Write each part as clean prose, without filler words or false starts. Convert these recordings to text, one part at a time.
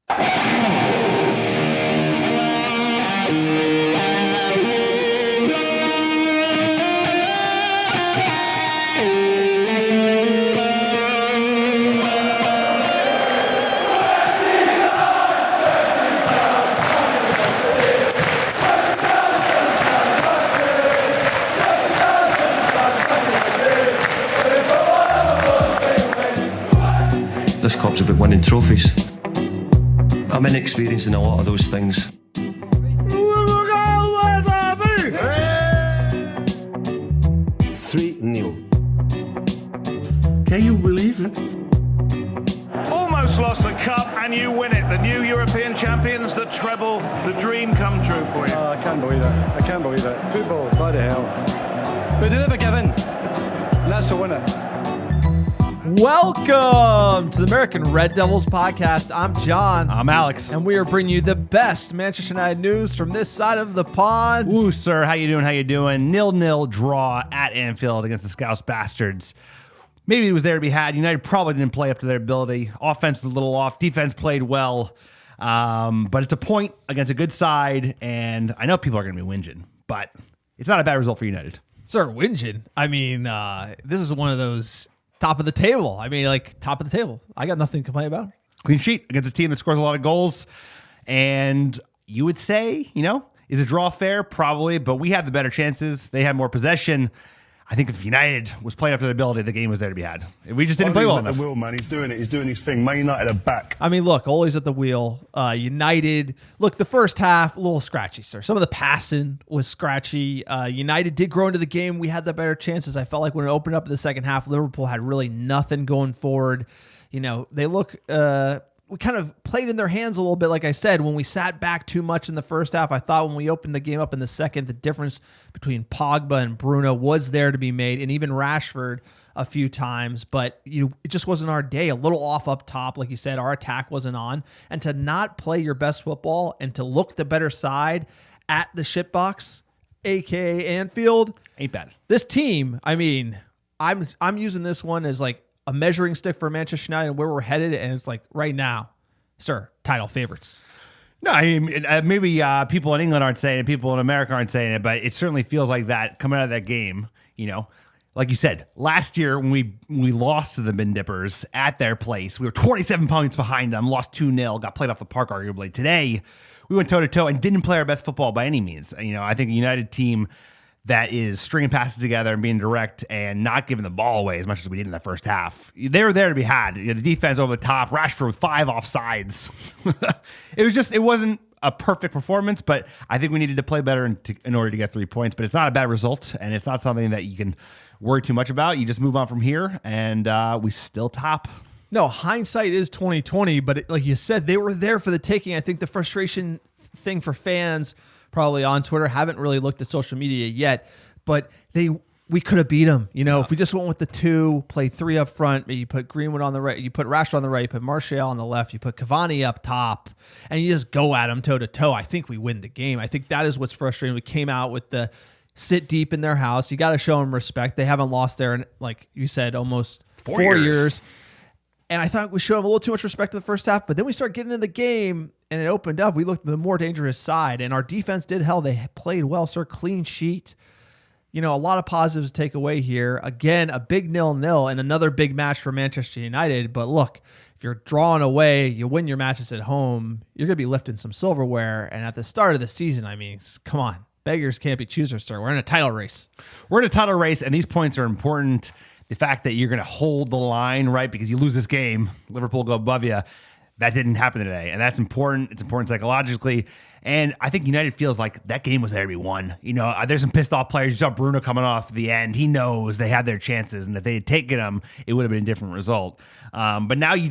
This club's about winning trophies. I'm inexperienced in a lot of those things. 3-0. Can you believe it? Almost lost the cup and you win it. The new European champions, the treble, the dream come true for you. Oh, I can't believe it. I can't believe it. Football, bloody hell. But they never give in. And that's the winner. Welcome to the American Red Devils podcast. I'm John. I'm Alex. And we are bringing you the best Manchester United news from this side of the pond. Woo, sir. How you doing? 0-0 draw at Anfield against the Scouse Bastards. Maybe it was there to be had. United probably didn't play up to their ability. Offense was a little off. Defense played well. But it's a point against a good side. And I know people are going to be whinging, but it's not a bad result for United. Sir, whinging? I mean, this is one of those top of the table. Top of the table. I got nothing to complain about. Clean sheet against a team that scores a lot of goals. And you would say, is a draw fair? Probably, but we had the better chances. They had more possession. I think if United was playing up to their ability, the game was there to be had. We just didn't play well enough. The wheel, man. He's doing it. He's doing his thing. Man United are back. I mean, look, always at the wheel. United, look, the first half, a little scratchy, sir. Some of the passing was scratchy. United did grow into the game. We had the better chances. I felt like when it opened up in the second half, Liverpool had really nothing going forward. They look... we kind of played in their hands a little bit, like I said, when we sat back too much in the first half. I thought when we opened the game up in the second, the difference between Pogba and Bruno was there to be made, and even Rashford a few times, but it just wasn't our day. A little off up top, like you said, our attack wasn't on, and to not play your best football and to look the better side at the shitbox, aka Anfield, ain't bad. This team, I mean, I'm using this one as like a measuring stick for Manchester United and where we're headed, and it's like right now, sir, title favorites. No, I mean, maybe people in England aren't saying it, people in America aren't saying it, but it certainly feels like that coming out of that game, Like you said, last year when we lost to the Bin Dippers at their place, we were 27 points behind them, lost 2-0, got played off the park arguably. Today, we went toe-to-toe and didn't play our best football by any means. I think a United team that is stringing passes together and being direct and not giving the ball away as much as we did in the first half. They were there to be had. The defense over the top, Rashford with 5 offsides. It wasn't a perfect performance, but I think we needed to play better in order to get 3 points. But it's not a bad result, and it's not something that you can worry too much about. You just move on from here, and we still top. No, hindsight is 2020, but like you said, they were there for the taking. I think the frustration thing for fans probably on Twitter, haven't really looked at social media yet, but we could have beat them. If we just went with the 2, play 3 up front, you put Greenwood on the right, you put Rashford on the right, you put Martial on the left, you put Cavani up top, and you just go at them toe-to-toe. I think we win the game. I think that is what's frustrating. We came out with the sit deep in their house. You got to show them respect. They haven't lost there in, like you said, almost 4 years. And I thought we showed them a little too much respect in the first half, but then we start getting in the game and it opened up. We looked the more dangerous side, and our defense did hell. They played well, sir. Clean sheet. A lot of positives to take away here. Again, a big 0-0 and another big match for Manchester United. But look, if you're drawing away, you win your matches at home, you're going to be lifting some silverware. And at the start of the season, I mean, come on. Beggars can't be choosers, sir. We're in a title race. We're in a title race, and these points are important. The fact that you're going to hold the line, right, because you lose this game, Liverpool go above you, that didn't happen today, and that's important. It's important psychologically, and I think United feels like that game was there to be won. There's some pissed off players. You saw Bruno coming off the end. He knows they had their chances, and if they had taken them, it would have been a different result. But now you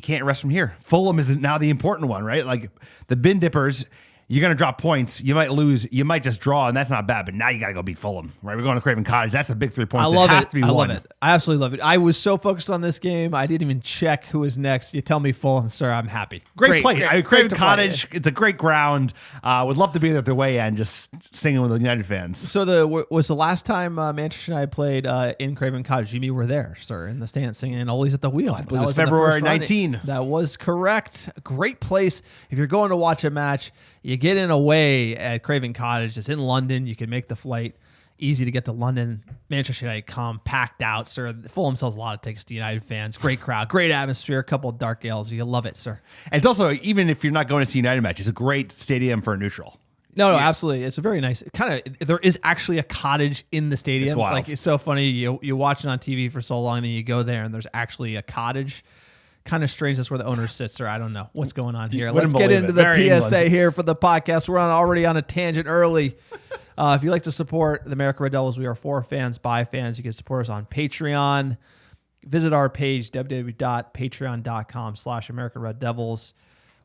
can't rest from here. Fulham is now the important one, right? Like the Bin Dippers, you're going to drop points. You might lose. You might just draw, and that's not bad. But now you got to go beat Fulham, right? We're going to Craven Cottage. That's the big 3 points. I love it. Has it. to be I won. love it. I absolutely love it. I was so focused on this game, I didn't even check who was next. You tell me Fulham, sir, I'm happy. Great play. Craven great to Cottage. play. It's a great ground. Would love to be there at the way end, just singing with the United fans. So was the last time Manchester United played in Craven Cottage? You were there, sir, in the stands singing "Always at the Wheel." I believe it was February 19. That was correct. Great place if you're going to watch a match. You get in away at Craven Cottage. It's in London. You can make the flight. Easy to get to London. Manchester United come packed out, sir. Fulham sells a lot of tickets to United fans. Great crowd, great atmosphere. A couple of dark ales. You love it, sir. And it's also, even if you're not going to see United match, it's a great stadium for a neutral. No, absolutely. It's a very nice there is actually a cottage in the stadium. It's wild. Like, it's so funny. You watch it on TV for so long, and then you go there and there's actually a cottage. Kind of strange. That's where the owner sits, or I don't know what's going on here. Let's get into the PSA here for the podcast. We're already on a tangent early. If you'd like to support the American Red Devils, we are for fans, by fans. You can support us on Patreon. Visit our page, www.patreon.com/American Red Devils.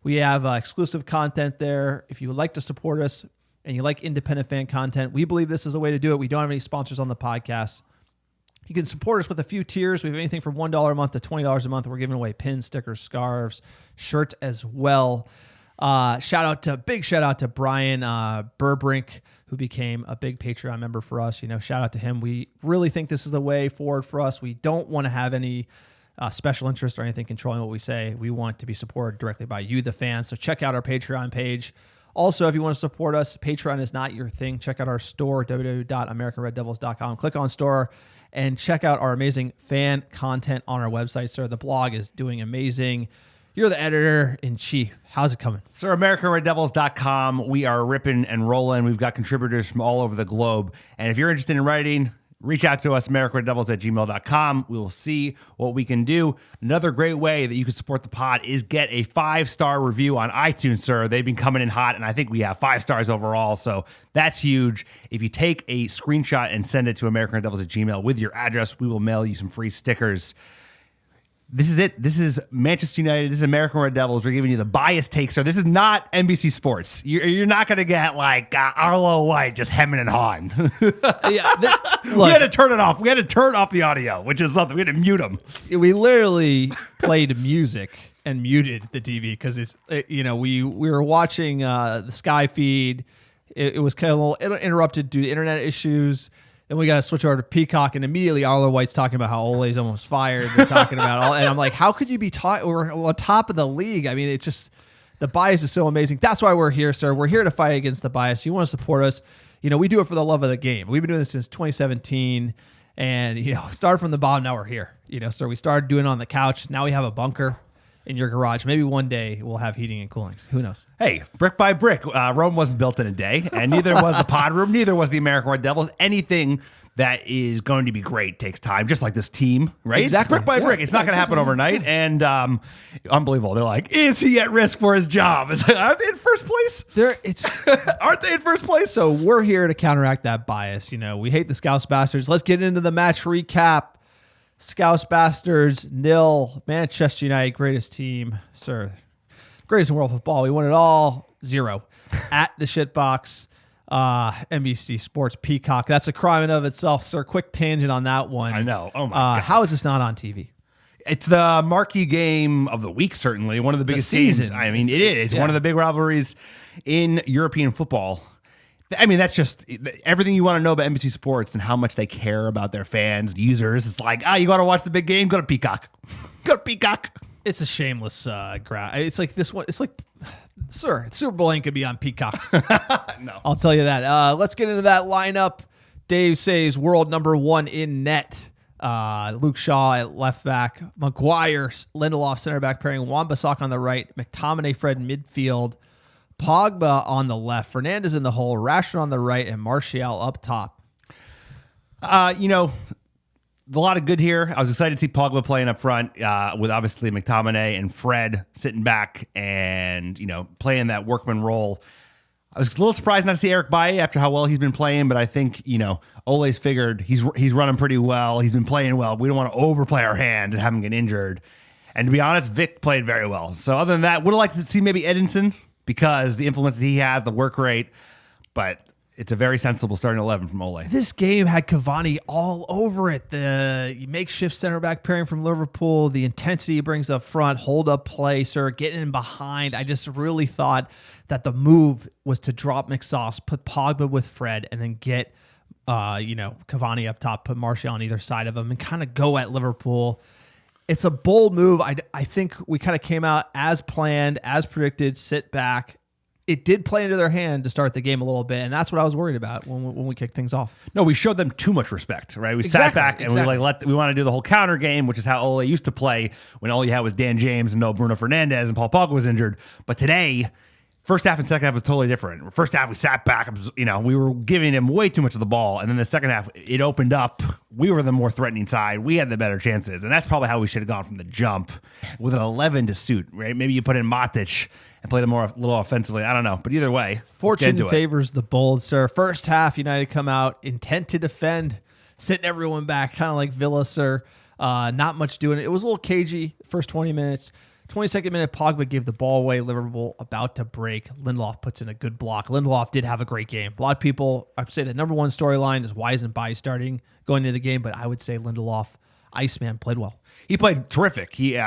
We have exclusive content there. If you would like to support us and you like independent fan content, we believe this is a way to do it. We don't have any sponsors on the podcast. You can support us with a few tiers. We have anything from $1 a month to $20 a month. We're giving away pins, stickers, scarves, shirts as well. Big shout out to Brian Burbrink, who became a big Patreon member for us. Shout out to him. We really think this is the way forward for us. We don't want to have any special interest or anything controlling what we say. We want to be supported directly by you, the fans. So check out our Patreon page. Also, if you want to support us, Patreon is not your thing. Check out our store, www.americanreddevils.com. Click on store and check out our amazing fan content on our website, sir. The blog is doing amazing. You're the editor-in-chief. How's it coming? Sir, americanreddevils.com. We are ripping and rolling. We've got contributors from all over the globe. And if you're interested in writing, reach out to us, americanreddevils@gmail.com. We will see what we can do. Another great way that you can support the pod is get a 5-star review on iTunes, sir. They've been coming in hot, and I think we have 5 stars overall, so that's huge. If you take a screenshot and send it to americanreddevils@gmail with your address, we will mail you some free stickers. This is it. This is Manchester United. This is American Red Devils. We're giving you the biased take, sir. This is not NBC Sports. You're not going to get like Arlo White just hemming and hawing. We had to turn it off. We had to turn off the audio, which is something. We had to mute them. We literally played music and muted the TV because we were watching the Sky feed. It was kind of a little interrupted due to internet issues. Then we got to switch over to Peacock, and immediately Arlo White's talking about how Ole's almost fired. They're talking about and I'm like, how could you be we're on top of the league? I mean, it's just the bias is so amazing. That's why we're here, sir. We're here to fight against the bias. You want to support us? We do it for the love of the game. We've been doing this since 2017, and started from the bottom. Now we're here. So we started doing it on the couch. Now we have a bunker in your garage. Maybe one day we'll have heating and cooling. Who knows? Hey, brick by brick. Rome wasn't built in a day, and neither was the pod room, neither was the American Red Devils. Anything that is going to be great takes time, just like this team, right? Exactly. It's brick by brick. It's not going to happen overnight, and unbelievable. They're like, is he at risk for his job? It's like, aren't they in first place? Aren't they in first place? So we're here to counteract that bias. We hate the Scouse Bastards. Let's get into the match recap. Scouse Bastards 0, Manchester United, greatest team, sir. Greatest in world football. We won it all. 0 at the shitbox. NBC Sports Peacock. That's a crime in of itself, sir. Quick tangent on that one. I know. Oh my God. How is this not on TV? It's the marquee game of the week, certainly. One of the biggest season. games. I mean, it is. It's one of the big rivalries in European football. I mean, that's just everything you want to know about NBC Sports and how much they care about their fans, users. It's like, you want to watch the big game? Go to Peacock. Go to Peacock. It's a shameless grab. It's like this one. It's like, sir, Super Bowl ain't could be on Peacock. No. I'll tell you that. Let's get into that lineup. Dave says world number 1 in net. Luke Shaw at left back. Maguire, Lindelof center back pairing. Wan-Bissaka on the right. McTominay, Fred midfield. Pogba on the left, Fernandes in the hole, Rashford on the right, and Martial up top. A lot of good here. I was excited to see Pogba playing up front with obviously McTominay and Fred sitting back and, playing that workman role. I was a little surprised not to see Eric Bailly after how well he's been playing, but I think, Ole's figured he's running pretty well. He's been playing well. We don't want to overplay our hand and have him get injured. And to be honest, Vic played very well. So other than that, would have liked to see maybe Edinson because the influence that he has, the work rate, but it's a very sensible starting 11 from Ole. This game had Cavani all over it. The makeshift center back pairing from Liverpool, the intensity he brings up front, hold up play, sir, getting in behind. I just really thought that the move was to drop McSauce, put Pogba with Fred, and then get Cavani up top, put Martial on either side of him, and kind of go at Liverpool. It's a bold move. I think we kind of came out as planned, as predicted, sit back. It did play into their hand to start the game a little bit, and that's what I was worried about when we kicked things off. No, we showed them too much respect, right? We sat back and we want to do the whole counter game, which is how Ole used to play when all you had was Dan James and no Bruno Fernandes and Paul Pogba was injured. But today, first half and second half was totally different. First half, we sat back, we were giving him way too much of the ball, and then the second half, it opened up. We were the more threatening side. We had the better chances, and that's probably how we should have gone from the jump with an 11 to suit, right? Maybe you put in Matic and played a little offensively. I don't know. But either way, fortune favors the bold, sir. First half, United come out, intent to defend, sitting everyone back, kind of like Villa, sir. Not much doing it. It was a little cagey first 20 minutes. 22nd minute, Pogba gave the ball away. Liverpool about to break. Lindelof puts in a good block. Lindelof did have a great game. A lot of people, I'd say the number one storyline is why isn't Bailly starting going into the game, but I would say Lindelof, Iceman, played well. He played terrific. He,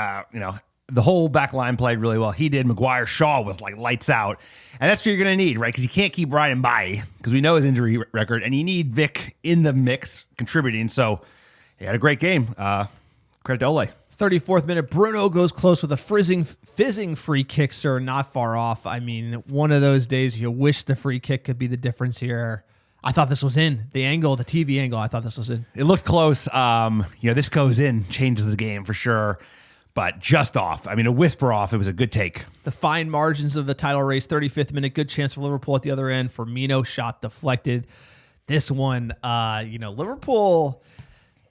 the whole back line played really well. He did. Maguire, Shaw was like lights out. And that's what you're going to need, right? Because you can't keep Ryan Bailly because we know his injury record, and you need Vic in the mix contributing. So he had a great game. Credit to Ole. 34th minute, Bruno goes close with a fizzing free kick, sir, not far off. I mean, one of those days you wish the free kick could be the difference here. I thought this was in. The TV angle, I thought this was in. It looked close. This goes in, changes the game for sure. But just off. I mean, a whisper off. It was a good take. The fine margins of the title race, 35th minute, good chance for Liverpool at the other end. Firmino shot deflected. This one, Liverpool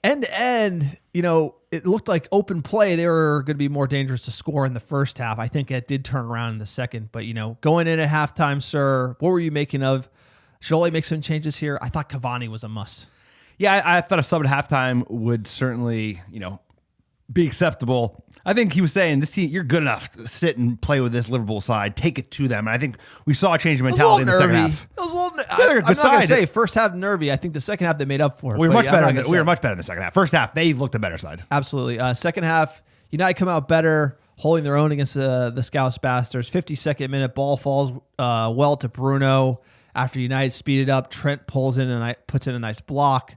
end to end, it looked like open play. They were going to be more dangerous to score in the first half. I think it did turn around in the second. But, going in at halftime, sir, what were you making of? Should Ole make some changes here? I thought Cavani was a must. Yeah, I thought a sub at halftime would certainly, be acceptable. I think he was saying, this team, you're good enough to sit and play with this Liverpool side, take it to them. And I think we saw a change of mentality in the second half. It was a little I'm not going to say first half nervy. I think the second half they made up for it. We were much better in the second half. First half, they looked a better side. Absolutely. Second half, United come out better, holding their own against the Scouse Bastards. 52nd minute, ball falls well to Bruno. After United speeded up, Trent pulls in and puts in a nice block.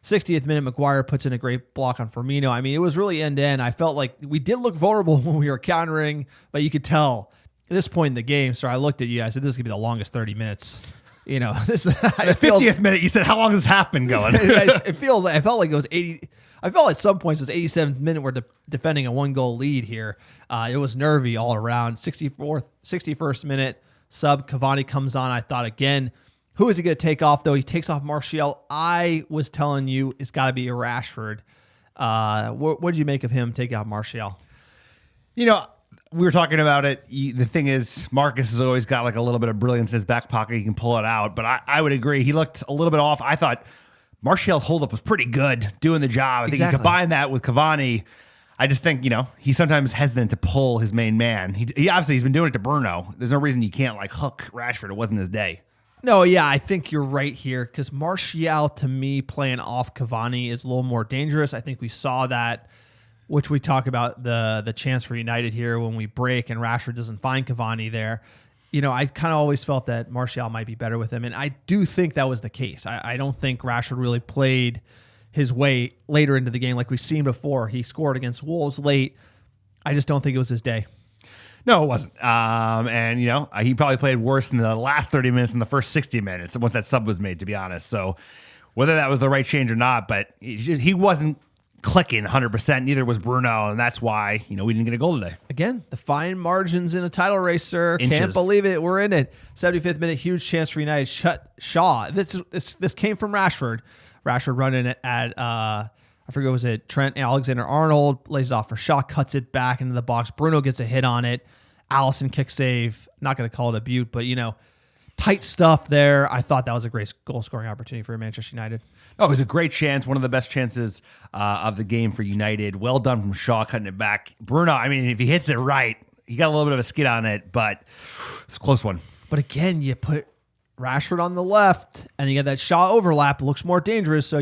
60th minute, Maguire puts in a great block on Firmino. I mean, it was really end-to-end. I felt like we did look vulnerable when we were countering, but you could tell at this point in the game, so I looked at you, I said, this is going to be the longest 30 minutes. This the 50th minute, you said, how long has this half been going? I felt like it was 80. I felt at some points it was 87th minute. We're defending a 1-goal lead here. It was nervy all around. 61st minute, sub Cavani comes on. I thought again, who is he going to take off, though? He takes off Martial. I was telling you it's got to be a Rashford. What did you make of him taking out Martial? We were talking about it. The thing is, Marcus has always got like a little bit of brilliance in his back pocket. He can pull it out. But I would agree. He looked a little bit off. I thought Martial's holdup was pretty good, doing the job. I think you combine that with Cavani. I just think, he's sometimes hesitant to pull his main man. He obviously he's been doing it to Bruno. There's no reason you can't like hook Rashford. It wasn't his day. No, yeah, I think you're right here because Martial, to me, playing off Cavani is a little more dangerous. I think we saw that, which we talk about the chance for United here when we break and Rashford doesn't find Cavani there. I kind of always felt that Martial might be better with him, and I do think that was the case. I don't think Rashford really played his way later into the game like we've seen before. He scored against Wolves late. I just don't think it was his day. No, it wasn't. And he probably played worse in the last 30 minutes than the first 60 minutes once that sub was made, to be honest. So whether that was the right change or not, but he wasn't clicking 100%. Neither was Bruno, and that's why we didn't get a goal today. Again, the fine margins in a title race, sir. Inches. Can't believe it. We're in it. 75th minute, huge chance for United. Shut Shaw. This came from Rashford. Rashford running it at I forget, was it Trent Alexander-Arnold, lays it off for Shaw, cuts it back into the box. Bruno gets a hit on it. Allison kick save. Not going to call it a beaut, but, tight stuff there. I thought that was a great goal-scoring opportunity for Manchester United. Oh, it was a great chance. One of the best chances of the game for United. Well done from Shaw, cutting it back. Bruno, I mean, if he hits it right, he got a little bit of a skid on it, but it's a close one. But again, you put Rashford on the left, and you get that Shaw overlap. It looks more dangerous. So,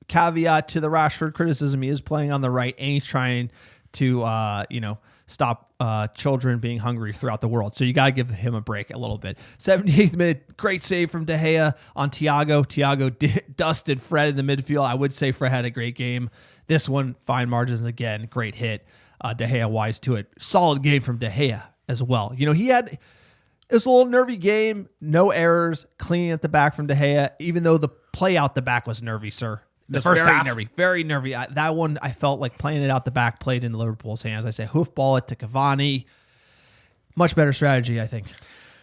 caveat to the Rashford criticism, he is playing on the right, and he's trying to, stop children being hungry throughout the world. So you got to give him a break a little bit. 78th minute, great save from De Gea on Thiago. Thiago dusted Fred in the midfield. I would say Fred had a great game. This one, fine margins again, great hit. De Gea wise to it. Solid game from De Gea as well. It was a little nervy game, no errors, clean at the back from De Gea, even though the play out the back was nervy, sir. The first very half? nervy, very nervy. That one, I felt like playing it out the back played into Liverpool's hands. I say hoofball it to Cavani. Much better strategy, I think.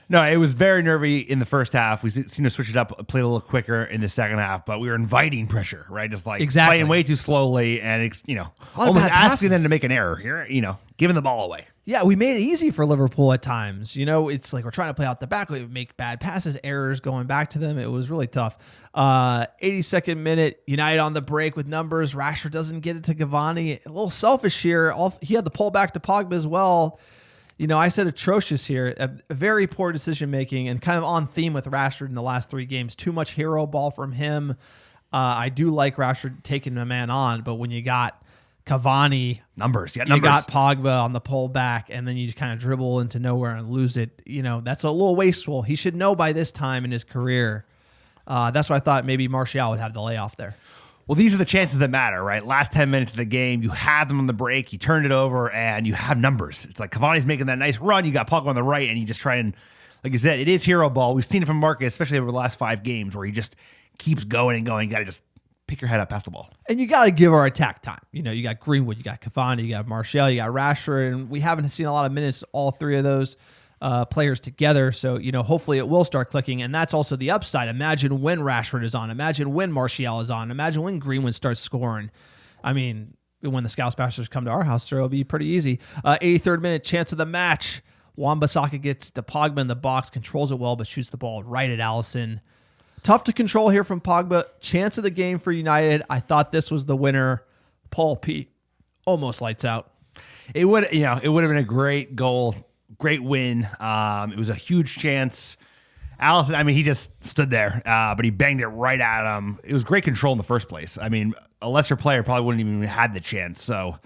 No, it was very nervy in the first half. We seemed to switch it up, play a little quicker in the second half, but we were inviting pressure, right? Just like playing way too slowly and, almost asking them to make an error here, giving the ball away. Yeah, we made it easy for Liverpool at times. It's like we're trying to play out the back. We make bad passes, errors going back to them. It was really tough. 82nd minute, United on the break with numbers. Rashford doesn't get it to Cavani. A little selfish here. He had the pull back to Pogba as well. I said atrocious here. A very poor decision making and kind of on theme with Rashford in the last 3 games. Too much hero ball from him. I do like Rashford taking a man on, but when you got Cavani, numbers. You got Pogba on the pull back, and then you kind of dribble into nowhere and lose it. That's a little wasteful. He should know by this time in his career. That's why I thought maybe Martial would have the layoff there. Well, these are the chances that matter, right? Last 10 minutes of the game, you have them on the break, you turned it over, and you have numbers. It's like Cavani's making that nice run, you got Pogba on the right, and you just try and, like you said, it is hero ball. We've seen it from Marcus, especially over the last 5 games, where he just keeps going and going. You got to just pick your head up past the ball. And you got to give our attack time. You got Greenwood, you got Cavani, you got Martial, you got Rashford, and we haven't seen a lot of minutes, all 3 of those players together. So, hopefully it will start clicking. And that's also the upside. Imagine when Rashford is on. Imagine when Martial is on. Imagine when Greenwood starts scoring. I mean, when the Scouse Bastards come to our house, sir, it'll be pretty easy. 83rd minute, chance of the match. Wan-Bissaka gets to Pogba in the box, controls it well, but shoots the ball right at Alisson. Tough to control here from Pogba. Chance of the game for United. I thought this was the winner. Paul P. almost lights out. It would have been a great goal. Great win. It was a huge chance. Alisson, he just stood there, but he banged it right at him. It was great control in the first place. A lesser player probably wouldn't even have had the chance. So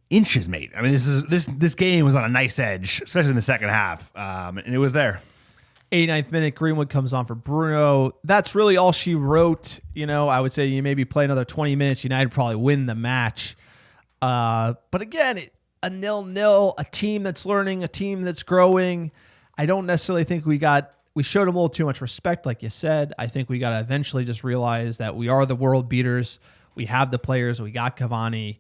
inches, mate. This game was on a nice edge, especially in the second half, and it was there. 89th minute, Greenwood comes on for Bruno. That's really all she wrote. I would say you maybe play another 20 minutes. United probably win the match. But again, a 0-0, a team that's learning, a team that's growing. I don't necessarily think we showed them a little too much respect, like you said. I think we got to eventually just realize that we are the world beaters. We have the players. We got Cavani.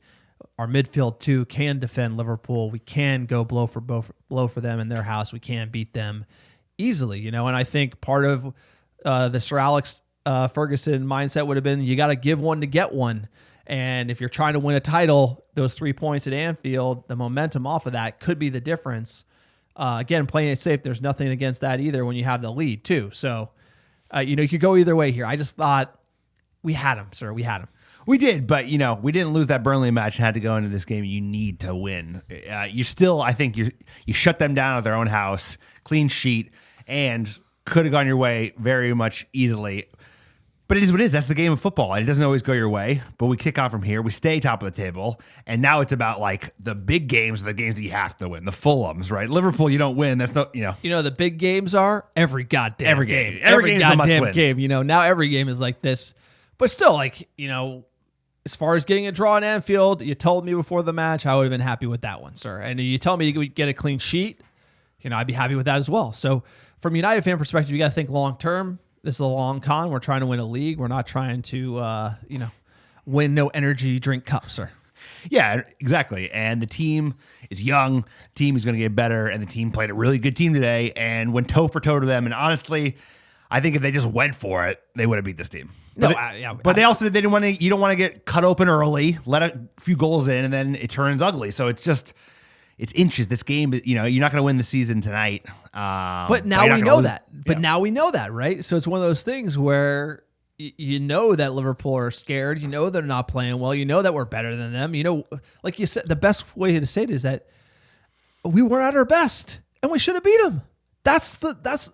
Our midfield, too, can defend Liverpool. We can go blow for them in their house. We can beat them easily, And I think part of the Sir Alex Ferguson mindset would have been you got to give one to get one. And if you're trying to win a title, those 3 points at Anfield, the momentum off of that could be the difference. Again, playing it safe, there's nothing against that either when you have the lead too. So, you could go either way here. I just thought we had him, sir. We had him. We did, but we didn't lose that Burnley match and had to go into this game. You need to win. You still, I think you shut them down at their own house, clean sheet, and could have gone your way very much easily. But it is what it is. That's the game of football. And it doesn't always go your way. But we kick off from here. We stay top of the table. And now it's about like the big games are the games that you have to win. The Fulhams, right? Liverpool, you don't win. That's no, the big games are every goddamn game. Every goddamn game. Now every game is like this. But still, as far as getting a draw in Anfield, you told me before the match, I would have been happy with that one, sir. And you tell me you get a clean sheet, I'd be happy with that as well. So from United fan perspective, you got to think long term. This is a long con. We're trying to win a league. We're not trying to, win no energy drink cup, sir. Yeah, exactly. And the team is young. The team is going to get better. And the team played a really good team today and went toe for toe to them. And honestly, I think if they just went for it, they would have beat this team. But they also didn't want to. You don't want to get cut open early, let a few goals in, and then it turns ugly. So it's inches. This game, you're not going to win the season tonight. But now we know that. Now we know that, right? So it's one of those things where you know that Liverpool are scared. You know they're not playing well. You know that we're better than them. Like you said, the best way to say it is that we weren't at our best and we should have beat them. That's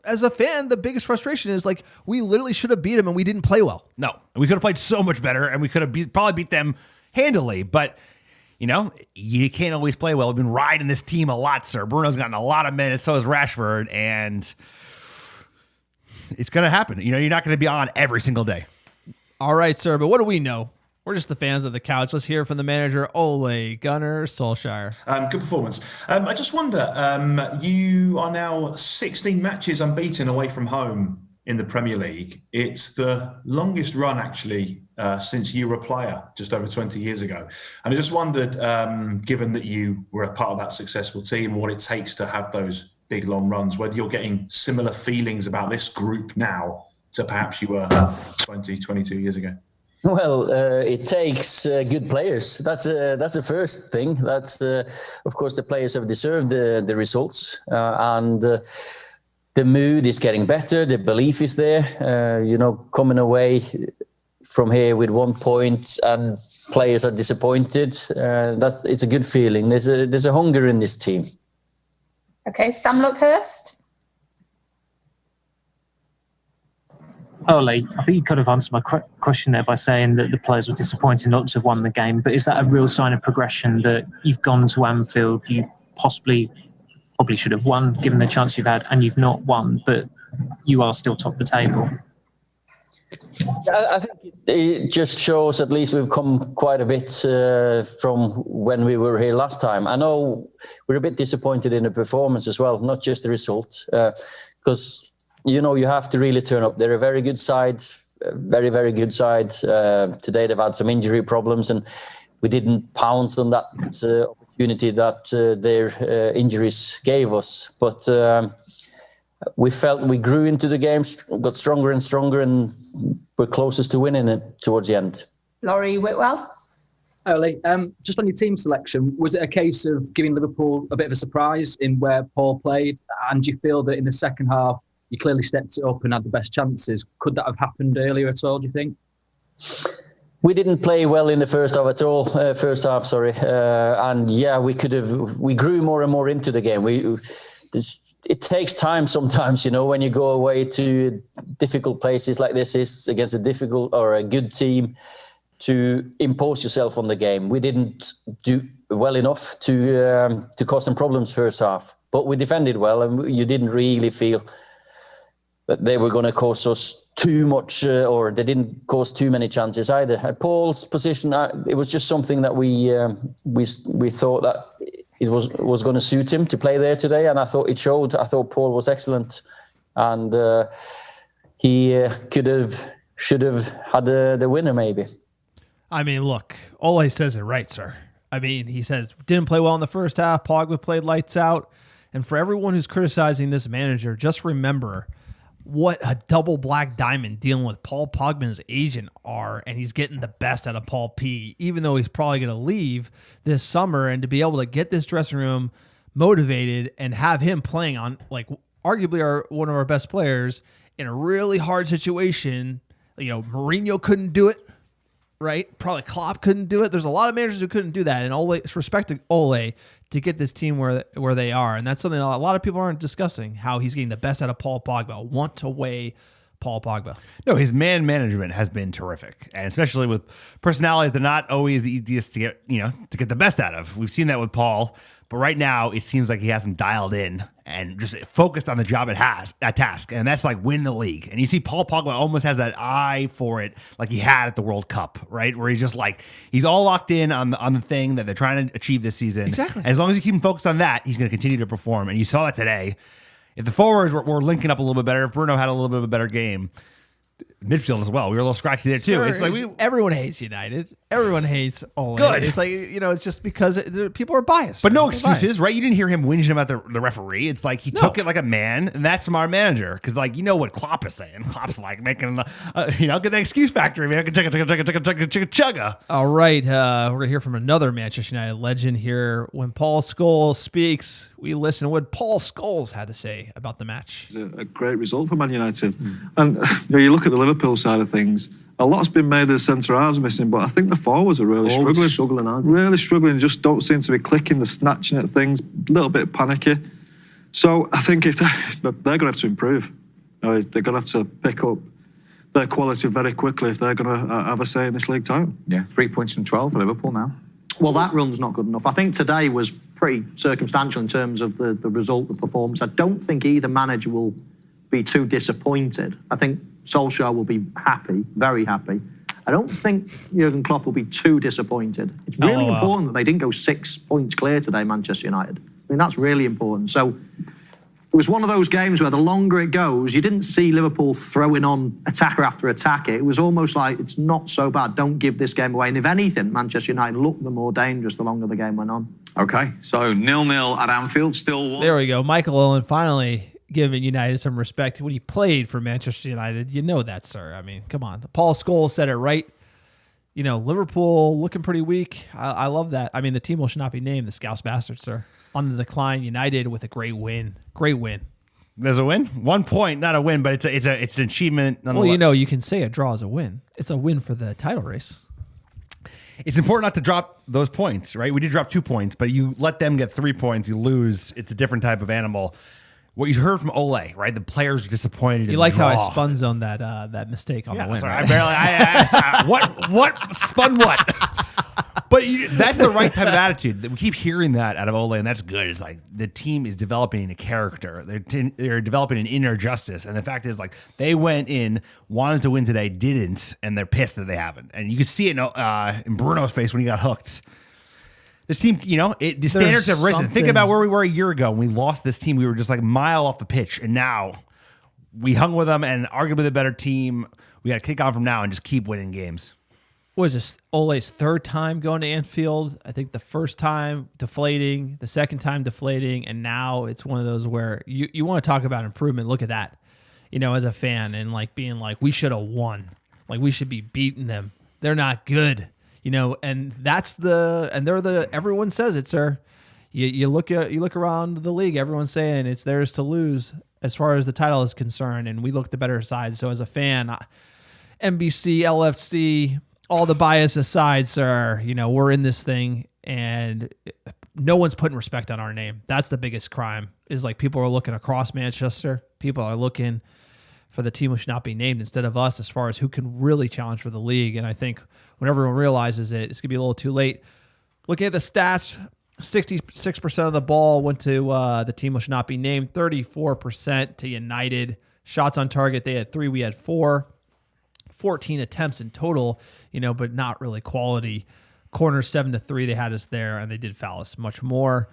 as a fan, the biggest frustration is like, we literally should have beat them and we didn't play well. No, we could have played so much better and we could have probably beat them handily, but you can't always play well. We've been riding this team a lot, sir. Bruno's gotten a lot of minutes, so has Rashford, and it's going to happen. You're not going to be on every single day. All right, sir, but what do we know? We're just the fans of the couch. Let's hear from the manager, Ole Gunnar Solskjaer. Good performance. I just wonder, you are now 16 matches unbeaten away from home in the Premier League. It's the longest run, actually, since you were a player just over 20 years ago. And I just wondered, given that you were a part of that successful team, what it takes to have those big, long runs, whether you're getting similar feelings about this group now to perhaps you were 20, 22 years ago. Well, it takes good players. That's the first thing. That's of course the players have deserved the results, and the mood is getting better. The belief is there. Coming away from here with 1 point and players are disappointed. It's a good feeling. There's a hunger in this team. Okay, Sam Luckhurst. Ole, I think you could have answered my question there by saying that the players were disappointed not to have won the game, but is that a real sign of progression that you've gone to Anfield, you probably should have won given the chance you've had, and you've not won, but you are still top of the table? I think it just shows at least we've come quite a bit from when we were here last time. I know we're a bit disappointed in the performance as well, not just the result, because you have to really turn up. They're a very good side, very, very good side. Today they've had some injury problems and we didn't pounce on that opportunity that their injuries gave us. But we felt we grew into the game, got stronger and stronger, and we're closest to winning it towards the end. Laurie Whitwell. Ole, just on your team selection, was it a case of giving Liverpool a bit of a surprise in where Paul played? And do you feel that in the second half, you clearly stepped it up and had the best chances? Could that have happened earlier at all, do you think? We didn't play well in the first half at all. And yeah, we grew more and more into the game. It takes time sometimes, when you go away to difficult places like this is against a difficult or a good team, to impose yourself on the game. We didn't do well enough to cause some problems first half, but we defended well, and you didn't really feel that they were going to cause us too much, or they didn't cause too many chances either. At Paul's position, it was just something that we thought that it was going to suit him to play there today, and I thought it showed. I thought Paul was excellent, and he should have had the winner maybe. I mean, look, Ole says it right, sir. I mean, he says didn't play well in the first half. Pogba played lights out, and for everyone who's criticizing this manager, just remember what a double black diamond dealing with Paul Pogba and his agent are, and he's getting the best out of Paul P, even though he's probably going to leave this summer. And to be able to get this dressing room motivated and have him playing on, like, arguably one of our best players in a really hard situation. Mourinho couldn't do it, right? Probably Klopp couldn't do it. There's a lot of managers who couldn't do that, and Ole's respect to Ole to get this team where they are. And that's something a lot of people aren't discussing, how he's getting the best out of Paul Pogba. Want to weigh Paul Pogba. No, his man management has been terrific. And especially with personalities, they're not always the easiest to get the best out of. We've seen that with Paul, but right now it seems like he has him dialed in and just focused on the job at task. And that's like win the league. And you see Paul Pogba almost has that eye for it, like he had at the World Cup, right? Where he's just like, he's all locked in on the thing that they're trying to achieve this season. Exactly. And as long as you keep him focused on that, he's going to continue to perform. And you saw that today. If the forwards were linking up a little bit better, if Bruno had a little bit of a better game, midfield as well, we were a little scratchy there too. Sure, it's like everyone hates United. Everyone hates Ole. Good. It's like, it's just because people are biased. But no They're excuses, biased. right? You didn't hear him whinging about the referee. It's like he took it like a man, and that's from our manager. Because what Klopp is saying. Klopp's like making, get the excuse factory, man. Chugga. All right, we're going to hear from another Manchester United legend here. When Paul Scholes speaks, we listen to what Paul Scholes had to say about the match. It's a great result for Man United. And you look at the Liverpool Liverpool side of things, a lot's been made of the centre halves missing, but I think the forwards are really struggling. Really struggling, just don't seem to be clicking, they're snatching at things, a little bit panicky. So I think they're going to have to improve. They're going to have to pick up their quality very quickly if they're going to have a say in this league title. Yeah, 3 points from 12 for Liverpool now. Well, that run's not good enough. I think today was pretty circumstantial in terms of the result, the performance. I don't think either manager will be too disappointed. I think Solskjaer will be happy, very happy. I don't think Jurgen Klopp will be too disappointed. It's really important that they didn't go 6 points clear today, Manchester United. I mean, that's really important. So it was one of those games where the longer it goes, you didn't see Liverpool throwing on attacker after attacker. It was almost like, it's not so bad, don't give this game away. And if anything, Manchester United looked the more dangerous the longer the game went on. Okay, so 0-0 at Anfield, still 1. There we go. Michael Owen finally giving United some respect. When he played for Manchester United, you know that, sir. I mean, come on. Paul Scholes said it right. You know, Liverpool looking pretty weak. I love that. I mean, the team should not be named the Scouse Bastards, sir. On the decline, United with a great win. Great win. There's a win? 1 point, not a win, but it's an achievement. Well, you know, you can say a draw is a win. It's a win for the title race. It's important not to drop those points, right? We did drop 2 points, but you let them get 3 points, you lose. It's a different type of animal. What you heard from Ole, right? The players are disappointed. You like how I spun zone that mistake on the win. Sorry, right? I what spun what? But that's the right type of attitude. We keep hearing that out of Ole, and that's good. It's like the team is developing a character. They're developing an inner justice, and the fact is, like, they went in, wanted to win today, didn't, and they're pissed that they haven't. And you can see it in Bruno's face when he got hooked. This team, you know, the standards have risen. Think about where we were a year ago when we lost this team. We were just like a mile off the pitch, and now we hung with them, and arguably the better team. We got to kick on from now and just keep winning games. Was this Ole's third time going to Anfield? I think the first time deflating, the second time deflating, and now it's one of those where you want to talk about improvement. Look at that, you know, as a fan, and like being like, we should have won, like we should be beating them. They're not good, you know, and everyone says it, sir. You look around the league, everyone's saying it's theirs to lose as far as the title is concerned, and we look the better side. So as a fan, NBC, LFC, all the bias aside, sir, you know, we're in this thing and no one's putting respect on our name. That's the biggest crime, is like people are looking across Manchester. People are looking for the team who should not be named instead of us as far as who can really challenge for the league. And I think when everyone realizes it, it's going to be a little too late. Looking at the stats, 66% of the ball went to the team who should not be named, 34% to United. Shots on target, they had 3, we had 4. 14 attempts in total, you know, but not really quality. Corners 7-3, they had us there, and they did foul us much more.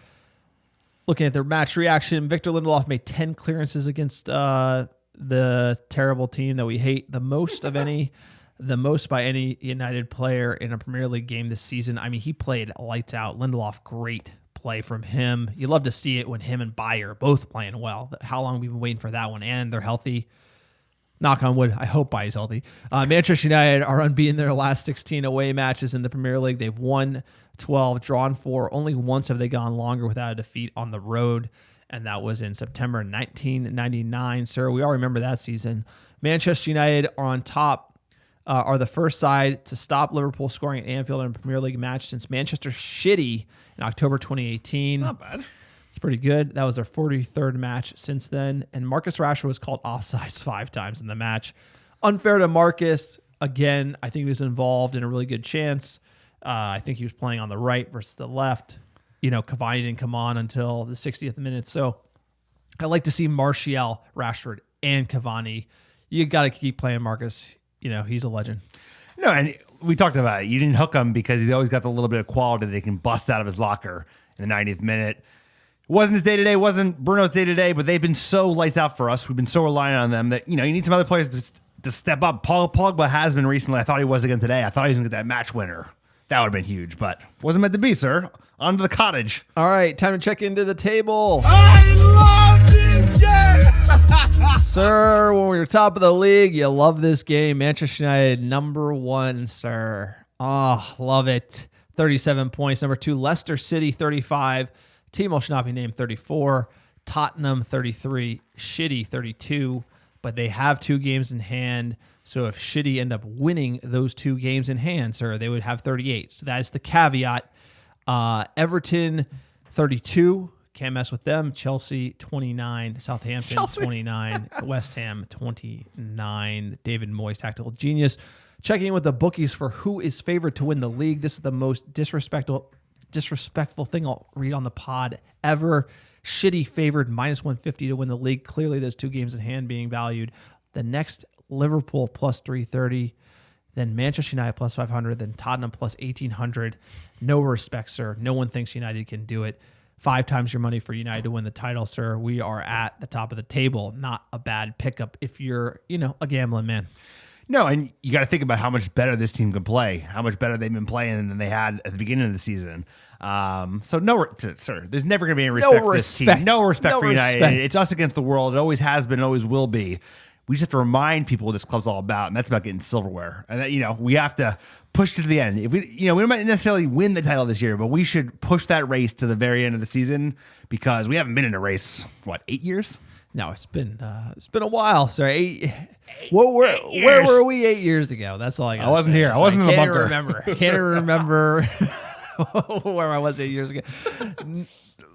Looking at their match reaction, Victor Lindelof made 10 clearances against the terrible team that we hate the most by any United player in a Premier League game this season. I mean, he played lights out. Lindelof, great play from him. You love to see it when him and Bayer both playing well. How long have we been waiting for that one? And they're healthy. Knock on wood. I hope Bayer's healthy. Manchester United are unbeaten their last 16 away matches in the Premier League. They've won 12, drawn 4. Only once have they gone longer without a defeat on the road, and that was in September 1999. Sir, we all remember that season. Manchester United are on top, are the first side to stop Liverpool scoring at Anfield in a Premier League match since Manchester City in October 2018. Not bad. It's pretty good. That was their 43rd match since then. And Marcus Rashford was called offsides 5 times in the match. Unfair to Marcus. Again, I think he was involved in a really good chance. I think he was playing on the right versus the left. You know, Cavani didn't come on until the 60th minute. So I like to see Martial, Rashford, and Cavani. You got to keep playing Marcus. You know, he's a legend. No, and we talked about it. You didn't hook him because he's always got the little bit of quality that he can bust out of his locker in the 90th minute. Wasn't his day-to-day, wasn't Bruno's day-to-day, but they've been so lights out for us. We've been so reliant on them that, you know, you need some other players to step up. Paul Pogba has been recently. I thought he was again today. I thought he was going to get that match winner. That would have been huge, but wasn't meant to be, sir. On to the cottage. All right, time to check into the table. I love this game! Sir, when we were top of the league, you love this game. Manchester United, number 1, sir. Oh, love it. 37 points. Number 2, Leicester City, 35. Team should not be named, 34. Tottenham, 33. Shitty, 32. but they have 2 games in hand. So if Shitty end up winning those 2 games in hand, sir, they would have 38. So that's the caveat. Everton, 32. Can't mess with them. Chelsea, 29. Southampton, 29. West Ham, 29. David Moyes, tactical genius. Checking in with the bookies for who is favored to win the league. This is the most disrespectful thing I'll read on the pod ever. Shitty favored -150 to win the league. Clearly, those 2 games in hand being valued. The next, Liverpool plus 330. Then Manchester United plus 500. Then Tottenham plus 1800. No respect, sir. No one thinks United can do it. 5 times your money for United to win the title, sir. We are at the top of the table. Not a bad pickup if you're, a gambling man. No, and you got to think about how much better this team can play, how much better they've been playing than they had at the beginning of the season. Sir, there's never going to be any respect for this team. No respect for United. It's us against the world. It always has been, always will be. We just have to remind people what this club's all about, and that's about getting silverware. And that, we have to push it to the end. If we might necessarily win the title this year, but we should push that race to the very end of the season because we haven't been in a race, 8 years? No, it's been a while, sir. Where were we 8 years ago? That's all I got. I wasn't here. I wasn't in the bunker. Can't remember where I was 8 years ago.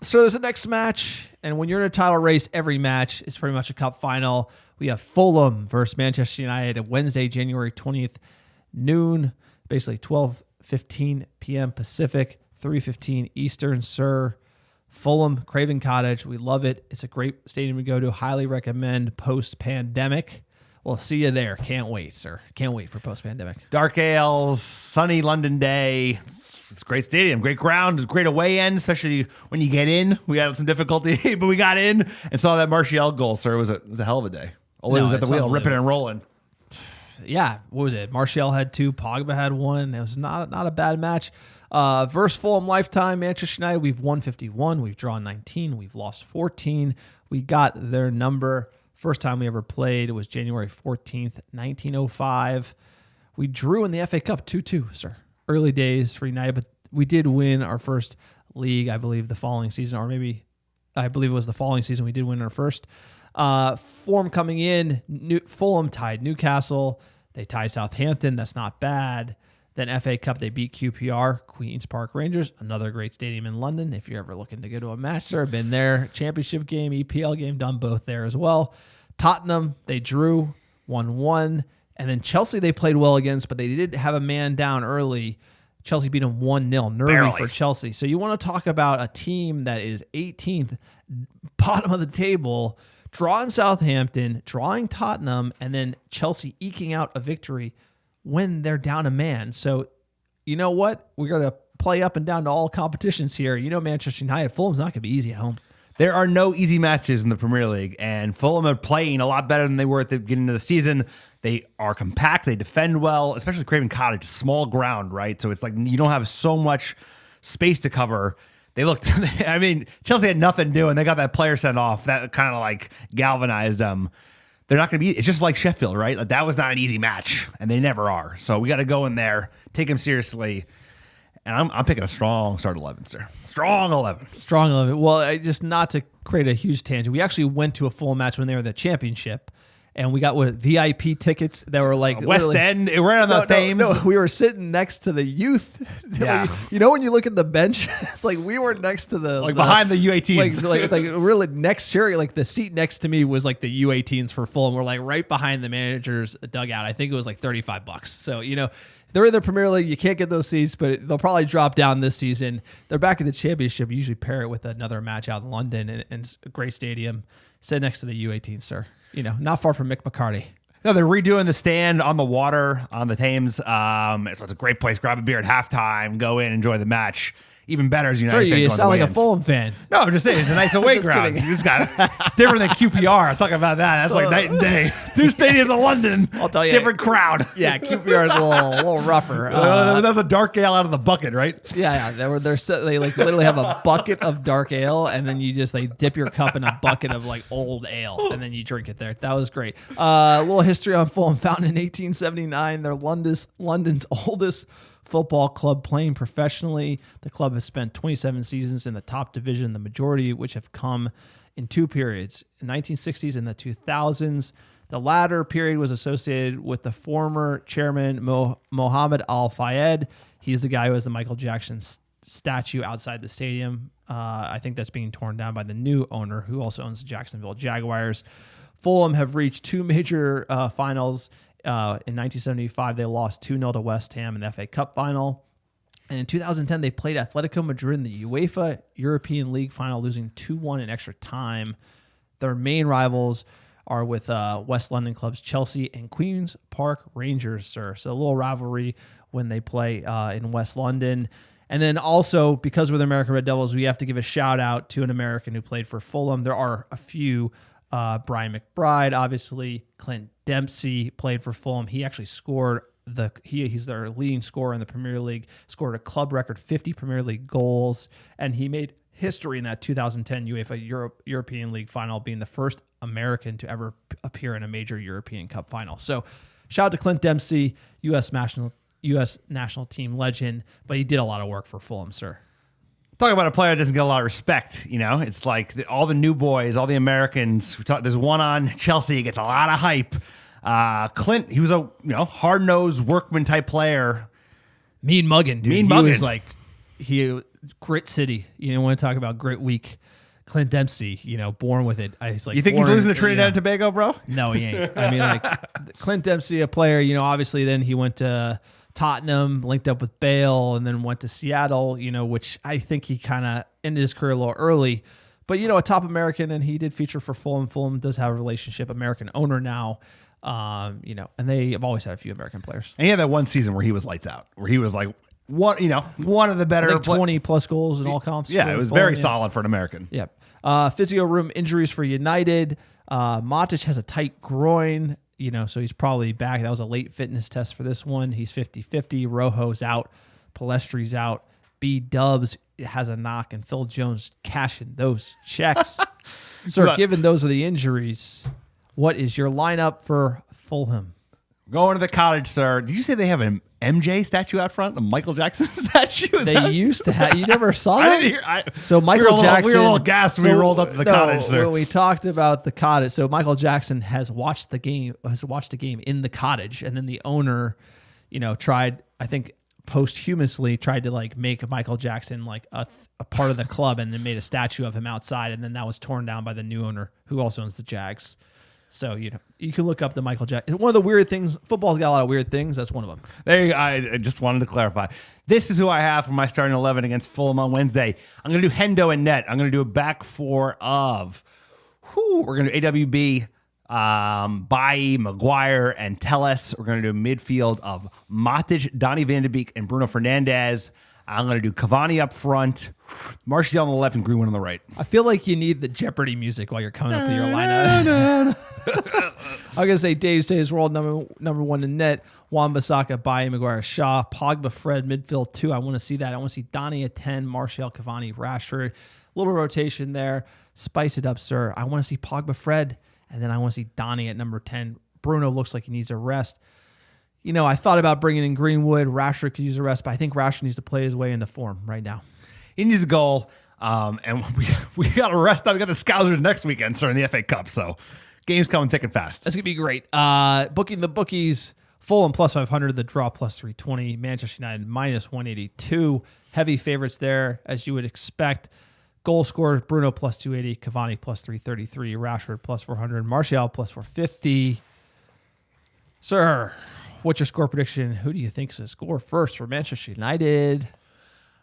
So there's the next match, and when you're in a title race, every match is pretty much a cup final. We have Fulham versus Manchester United Wednesday, January 20th, noon, basically 12:15 p.m. Pacific, 3:15 Eastern, sir. Fulham, Craven Cottage. We love it. It's a great stadium to go to. Highly recommend post-pandemic. We'll see you there. Can't wait, sir. Can't wait for post-pandemic. Dark ales, sunny London day. It's a great stadium, great ground. It's a great away end, especially when you get in. We had some difficulty, but we got in and saw that Martial goal, sir. It was a hell of a day. Ole was at the wheel, ripping and rolling. Yeah, what was it? Martial had 2, Pogba had 1. It was not a bad match. Versus Fulham lifetime, Manchester United, we've won 51, we've drawn 19, we've lost 14. We got their number. First time we ever played, it was January 14th, 1905. We drew in the FA Cup 2-2, sir. Early days for United, but we did win our first league, I believe, the following season, or maybe I believe it was the following season we did win our first. Form coming in, Fulham tied Newcastle. They tied Southampton. That's not bad. Then FA Cup, they beat QPR, Queen's Park Rangers, another great stadium in London. If you're ever looking to go to a match, sir, been there. Championship game, EPL game, done both there as well. Tottenham, they drew 1-1. And then Chelsea, they played well against, but they did have a man down early. Chelsea beat them 1-0. Nervy for Chelsea. So you want to talk about a team that is 18th, bottom of the table, drawing Southampton, drawing Tottenham, and then Chelsea eking out a victory when they're down a man. So you know what? We're going to play up and down to all competitions here. Manchester United, Fulham's not going to be easy at home. There are no easy matches in the Premier League, and Fulham are playing a lot better than they were at the beginning of the season. They are compact. They defend well, especially Craven Cottage, small ground, right? So it's like you don't have so much space to cover. They looked, Chelsea had nothing doing. They got that player sent off. That kind of galvanized them. They're not going to be, it's just like Sheffield, right? That was not an easy match, and they never are. So we got to go in there, take them seriously. And I'm picking a strong start 11, sir. Strong 11. Strong 11. Well, just not to create a huge tangent, we actually went to a full match when they were in the championship, and we got VIP tickets that were West End. Right on the Thames. No, we were sitting next to the youth. Yeah. When you look at the bench, it's like we were next to the behind the U18s. Like really next to the seat next to me was the U18s for Fulham. We're right behind the manager's dugout. I think it was $35. So they're in the Premier League. You can't get those seats, but they'll probably drop down this season. They're back in the championship. You usually pair it with another match out in London, and it's a great stadium. Sit next to the U18, sir. Not far from Mick McCarty. No, they're redoing the stand on the water on the Thames. So it's a great place. Grab a beer at halftime. Go in, enjoy the match. Even better as United fans. You sound like a Fulham fan. No, I'm just saying it's a nice away ground. This guy different than QPR. I'm talking about that. That's like night and day. 2 stadiums in London. I'll tell you, different crowd. Yeah, QPR is a little rougher. That's a dark ale out of the bucket, right? Yeah. They literally have a bucket of dark ale, and then they dip your cup in a bucket of old ale, and then you drink it there. That was great. A little history on Fulham. Founded in 1879. They're London's oldest football club playing professionally. The club has spent 27 seasons in the top division, the majority of which have come in 2 periods, in 1960s and the 2000s. The latter period was associated with the former chairman, Mohammed Al-Fayed. He's the guy who has the Michael Jackson statue outside the stadium. I think that's being torn down by the new owner, who also owns the Jacksonville Jaguars. Fulham have reached 2 major finals. In 1975, they lost 2-0 to West Ham in the FA Cup final. And in 2010, they played Atletico Madrid in the UEFA European League final, losing 2-1 in extra time. Their main rivals are with West London clubs Chelsea and Queen's Park Rangers, sir. So a little rivalry when they play in West London. And then also, because we're the American Red Devils, we have to give a shout out to an American who played for Fulham. There are a few. Brian McBride, obviously. Clint Dempsey played for Fulham. He actually scored he's their leading scorer in the Premier League, scored a club record 50 Premier League goals, and he made history in that 2010 UEFA European League final, being the first American to ever appear in a major European Cup final. So shout out to Clint Dempsey, U.S. national team legend, but he did a lot of work for Fulham, sir. Talk about a player that doesn't get a lot of respect. You know, it's like all the new boys, all the Americans. There's one on Chelsea, he gets a lot of hype. Clint, he was a hard-nosed workman type player. Mean mugging, dude. Mean he mugging. was like grit city. You want to talk about grit week. Clint Dempsey, born with it. You think he's losing to Trinidad and Tobago, bro? No, he ain't. I mean, Clint Dempsey, a player. Obviously, then he went to Tottenham, linked up with Bale, and then went to Seattle. Which I think he kind of ended his career a little early. But a top American, and he did feature for Fulham. Fulham does have a relationship, American owner now. And they have always had a few American players. And he had that one season where he was lights out, where he was like one of the better 20 plus goals in all comps. Yeah, it was very solid for an American. Yep. Physio room injuries for United. Matic has a tight groin, so he's probably back. That was a late fitness test for this one. He's 50-50. Rojo's out. Palestri's out. B-Dubs has a knock, and Phil Jones cashing those checks. Sir, given those are the injuries, what is your lineup for Fulham? Going to the Cottage, sir. Did you say they have an MJ statue out front? A Michael Jackson statue? They used to have. You never saw that? I didn't hear. So Michael Jackson. We were a little gassed when we rolled up to the Cottage, sir. When we talked about the Cottage, so Michael Jackson has watched the game in the Cottage, and then the owner, tried, I think, posthumously tried to make Michael Jackson a part of the club, and then made a statue of him outside, and then that was torn down by the new owner, who also owns the Jags. So, you can look up the Michael Jackson. One of the weird things, football's got a lot of weird things. That's one of them. There you go. I just wanted to clarify. This is who I have for my starting 11 against Fulham on Wednesday. I'm going to do Hendo and net. I'm going to do a back four of, we're going to do AWB, Bailly, Maguire, and Telles. We're going to do a midfield of Matic, Donny van de Beek, and Bruno Fernandes. I'm going to do Cavani up front, Martial on the left, and Greenwood on the right. I feel like you need the Jeopardy music while you're coming up with your lineup. I'm going to say Dave Says World number one in net, Wan-Bissaka, Bailly, Maguire, Shaw, Pogba, Fred, midfield 2. I want to see that. I want to see Donny at 10, Martial, Cavani, Rashford. A little bit of rotation there. Spice it up, sir. I want to see Pogba, Fred, and then I want to see Donny at number 10. Bruno looks like he needs a rest. I thought about bringing in Greenwood. Rashford could use a rest, but I think Rashford needs to play his way into form right now. He needs a goal, and we got to rest up. We got the Scousers next weekend, sir, in the FA Cup, so game's coming thick and fast. That's going to be great. Booking the bookies, Fulham plus 500, the draw plus 320, Manchester United minus 182. Heavy favorites there, as you would expect. Goal scorers, Bruno plus 280, Cavani plus 333, Rashford plus 400, Martial plus 450. Sir, what's your score prediction? Who do you think is going to score first for Manchester United?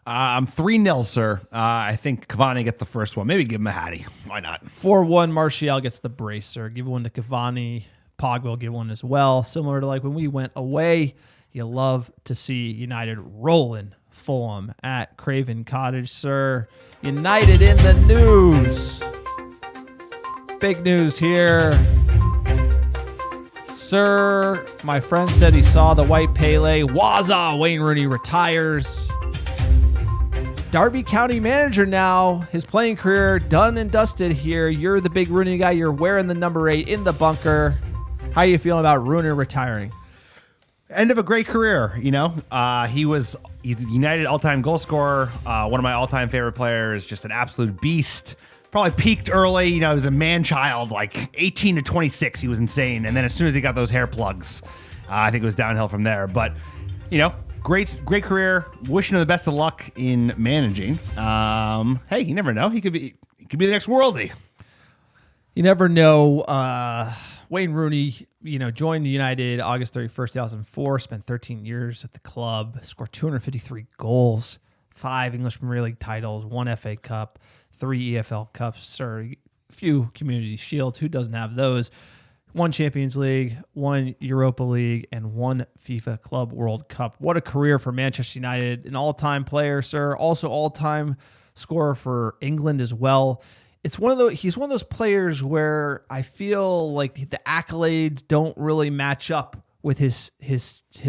I'm 3-0, sir. I think Cavani gets the first one. Maybe give him a Hattie. Why not? 4-1, Martial gets the brace, sir. Give one to Cavani. Pogba will give one as well. Similar to when we went away, you love to see United rolling Fulham at Craven Cottage, sir. United in the news. Big news here. Sir, my friend said he saw the white Pele. Waza, Wayne Rooney retires. Derby County manager now. His playing career done and dusted here. You're the big Rooney guy. You're wearing the number 8 in the bunker. How are you feeling about Rooney retiring? End of a great career, he's the United all-time goal scorer, one of my all-time favorite players, just an absolute beast. probably peaked early. He was a man child, like 18 to 26. He was insane. And then as soon as he got those hair plugs, I think it was downhill from there. But, great career. Wishing him the best of luck in managing. Hey, you never know. He could be the next worldie. You never know. Wayne Rooney, joined United August 31st, 2004, spent 13 years at the club, scored 253 goals, 5 English Premier League titles, 1 FA Cup, 3 EFL Cups, or a few Community Shields. Who doesn't have those? 1 Champions League, 1 Europa League, and 1 FIFA Club World Cup. What a career for Manchester United. An all-time player, sir. Also all-time scorer for England as well. He's one of those players where I feel like the accolades don't really match up with his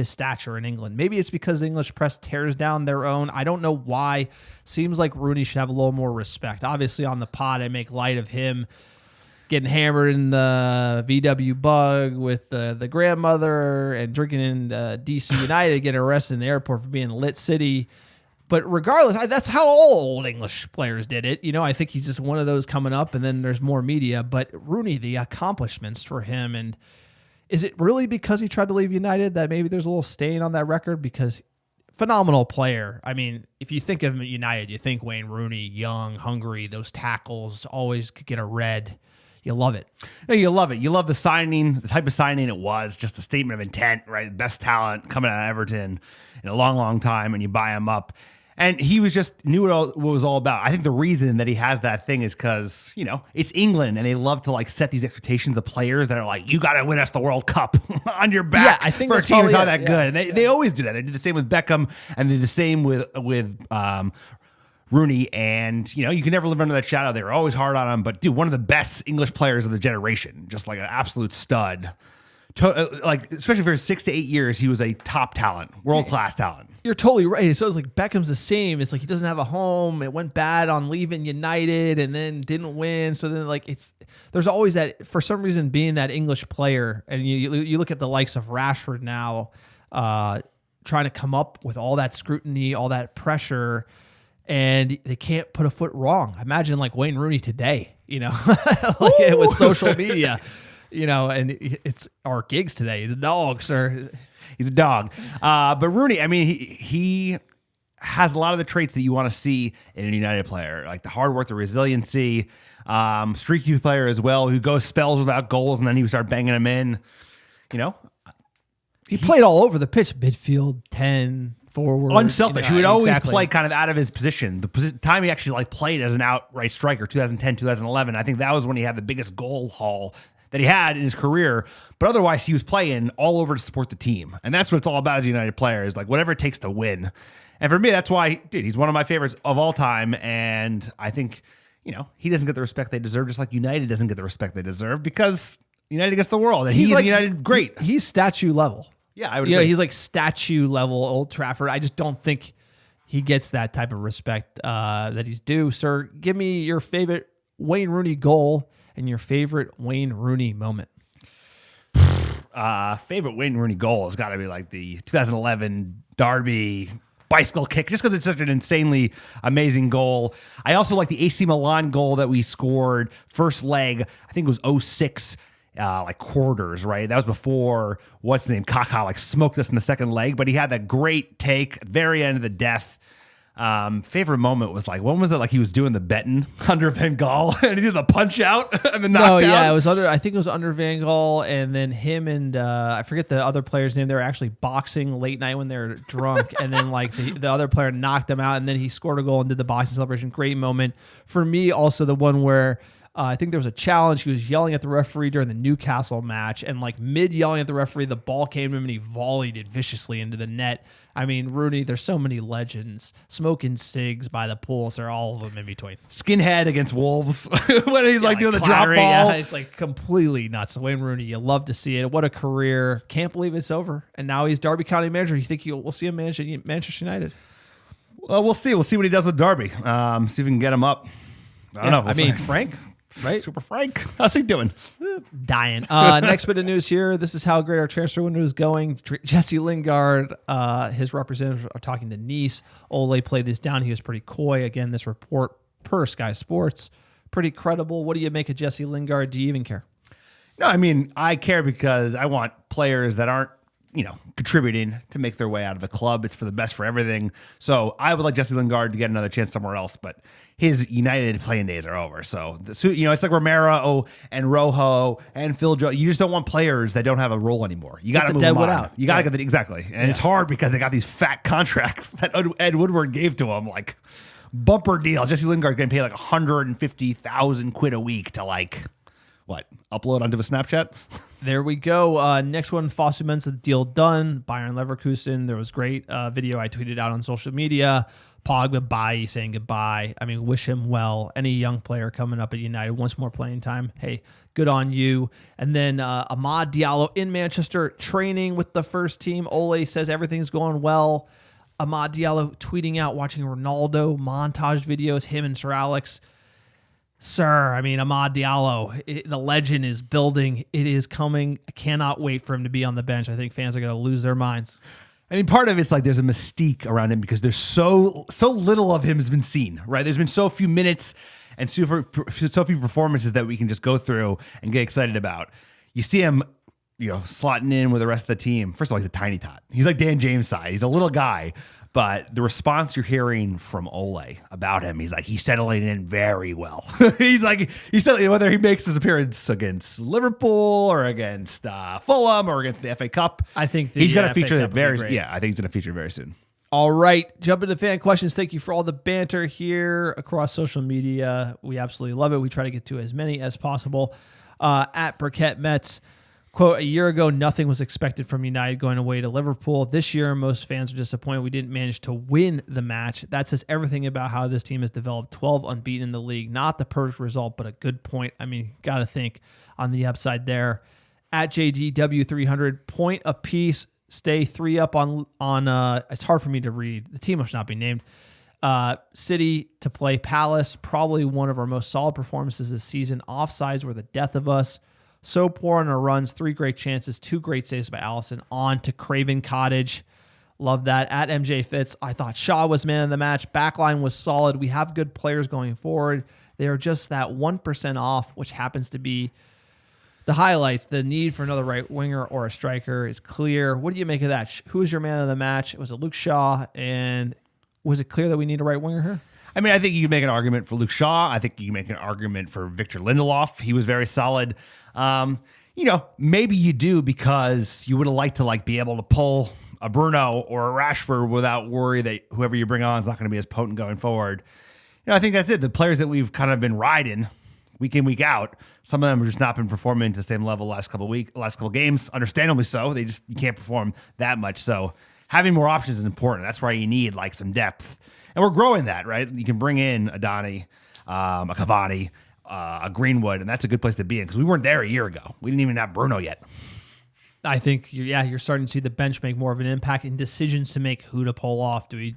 stature in England. Maybe it's because the English press tears down their own. I don't know why. Seems like Rooney should have a little more respect. Obviously on the pod, I make light of him getting hammered in the VW Bug with the grandmother and drinking in DC United, getting arrested in the airport for being Lit City. But regardless, that's how all old English players did it. I think he's just one of those coming up, and then there's more media. But Rooney, the accomplishments for him, and is it really because he tried to leave United that maybe there's a little stain on that record? Because phenomenal player. I mean, if you think of United, you think Wayne Rooney, young, hungry, those tackles, always could get a red. You love it. No, you love it. You love the signing, the type of signing it was, just a statement of intent, right? Best talent coming out of Everton in a long, long time, and you buy him up. And he knew what it was all about. I think the reason that he has that thing is because, it's England, and they love to set these expectations of players that are like, you got to win us the World Cup on your back. Yeah, I think for a team that's not that yeah, good. And they always do that. They did the same with Beckham, and they did the same with Rooney. And, you can never live under that shadow. They were always hard on him. But, dude, one of the best English players of the generation, just like an absolute stud. Especially for 6 to 8 years, he was a top talent, world-class talent. You're totally right. So it's like Beckham's the same. It's like he doesn't have a home. It went bad on leaving United and then didn't win. So then there's always that, for some reason, being that English player. And you look at the likes of Rashford now, trying to come up with all that scrutiny, all that pressure, and they can't put a foot wrong. Imagine Wayne Rooney today, with social media. And it's our gigs today. The dogs are. He's a dog. But Rooney, I mean, he has a lot of the traits that you want to see in a United player, like the hard work, the resiliency, streaky player as well, who goes spells without goals, and then he would start banging them in. He played all over the pitch, midfield, 10, forward. Unselfish. He would always play kind of out of his position. The time he actually played as an outright striker, 2010, 2011, I think that was when he had the biggest goal haul that he had in his career, but otherwise he was playing all over to support the team. And that's what it's all about as a United player, is whatever it takes to win. And for me, that's why, dude, he's one of my favorites of all time. And I think, he doesn't get the respect they deserve, just like United doesn't get the respect they deserve, because United gets the world. And he's United great. He's statue level. Yeah, I would agree. He's statue level Old Trafford. I just don't think he gets that type of respect that he's due. Sir, give me your favorite Wayne Rooney goal and your favorite Wayne Rooney moment. Favorite Wayne Rooney goal has got to be the 2011 Derby bicycle kick, just because it's such an insanely amazing goal. I also like the AC Milan goal that we scored first leg. I think it was 06, quarters, right? That was before, what's his name, Kaká, smoked us in the second leg, but he had that great take at the very end of the death. Favorite moment was when was it? He was doing the betting under Van Gaal and he did the punch out and the knockdown. No, yeah, it was I think it was under Van Gaal, and then him and I forget the other player's name. They were actually boxing late night when they were drunk, and then the other player knocked them out, and then he scored a goal and did the boxing celebration. Great moment for me. Also the one where I think there was a challenge. He was yelling at the referee during the Newcastle match, and mid yelling at the referee, the ball came to him and he volleyed it viciously into the net. I mean, Rooney, there's so many legends. Smoking cigs by the pools, there are all of them in between. Skinhead against Wolves when he's doing the drop ball. Yeah, it's completely nuts. Wayne Rooney, you love to see it. What a career. Can't believe it's over. And now he's Derby County manager. You think we'll see him manage Manchester United? Well, we'll see. We'll see what he does with Derby. See if we can get him up. I don't know. Frank, right? Super Frank. How's he doing? Dying. Next bit of news here. This is how great our transfer window is going. Jesse Lingard, his representatives are talking to Nice. Ole played this down. He was pretty coy. Again, this report per Sky Sports, pretty credible. What do you make of Jesse Lingard? Do you even care? No, I mean, I care because I want players that aren't, contributing to make their way out of the club. It's for the best for everything. So I would like Jesse Lingard to get another chance somewhere else, but his United playing days are over. So, it's like Romero and Rojo and Phil Jones. You just don't want players that don't have a role anymore. You got to move them out. You got to get exactly. And it's hard because they got these fat contracts that Ed Woodward gave to them, like bumper deal. Jesse Lingard getting paid like 150,000 quid a week to upload onto a Snapchat? There we go. Next one, Fosu-Mensah, the deal done. Bayern Leverkusen. There was great video I tweeted out on social media. Pogba bye, saying goodbye. I mean, wish him well. Any young player coming up at United wants more playing time. Hey, good on you. And then Amad Diallo in Manchester training with the first team. Ole says everything's going well. Amad Diallo tweeting out, watching Ronaldo montage videos, him and Sir Alex. Sir, I mean, Amad Diallo, the legend is building. It is coming. I cannot wait for him to be on the bench. I think fans are going to lose their minds. I mean, part of it's like there's a mystique around him because there's so little of him has been seen, right? There's been so few minutes and so few performances that we can just go through and get excited about. You see him, slotting in with the rest of the team. First of all, he's a tiny tot. He's like Dan James size. He's a little guy. But the response you're hearing from Ole about him, he's settling in very well. he's settling, whether he makes his appearance against Liverpool or against Fulham or against the FA Cup. I think he's going to feature I think he's going to feature very soon. All right, jump into fan questions. Thank you for all the banter here across social media. We absolutely love it. We try to get to as many as possible. At Burkett Mets. Quote, a year ago, nothing was expected from United going away to Liverpool. This year, most fans are disappointed we didn't manage to win the match. That says everything about how this team has developed. 12 unbeaten in the league. Not the perfect result, but a good point. I mean, got to think on the upside there. At JDW300, point apiece. Stay 3 up on it's hard for me to read. The team must not be named. City to play Palace. Probably one of our most solid performances this season. Offsides were the death of us. So poor on our runs, 3 great chances, 2 great saves by Allison. On to Craven Cottage. Love that. At MJ Fitz, I thought Shaw was man of the match. Backline was solid. We have good players going forward. They are just that 1% off, which happens to be the highlights. The need for another right winger or a striker is clear. What do you make of that? Who is your man of the match? Was it Luke Shaw? And was it clear that we need a right winger here? I mean, I think you can make an argument for Luke Shaw. I think you can make an argument for Victor Lindelof. He was very solid. Maybe you do because you would have liked to be able to pull a Bruno or a Rashford without worry that whoever you bring on is not going to be as potent going forward. I think that's it. The players that we've kind of been riding week in, week out, some of them have just not been performing to the same level last couple games. Understandably so. You can't perform that much. So having more options is important. That's why you need some depth. And we're growing that, right? You can bring in a Donny, a Cavani, a Greenwood, and that's a good place to be in because we weren't there a year ago. We didn't even have Bruno yet. I think, you're starting to see the bench make more of an impact in decisions to make who to pull off. Do we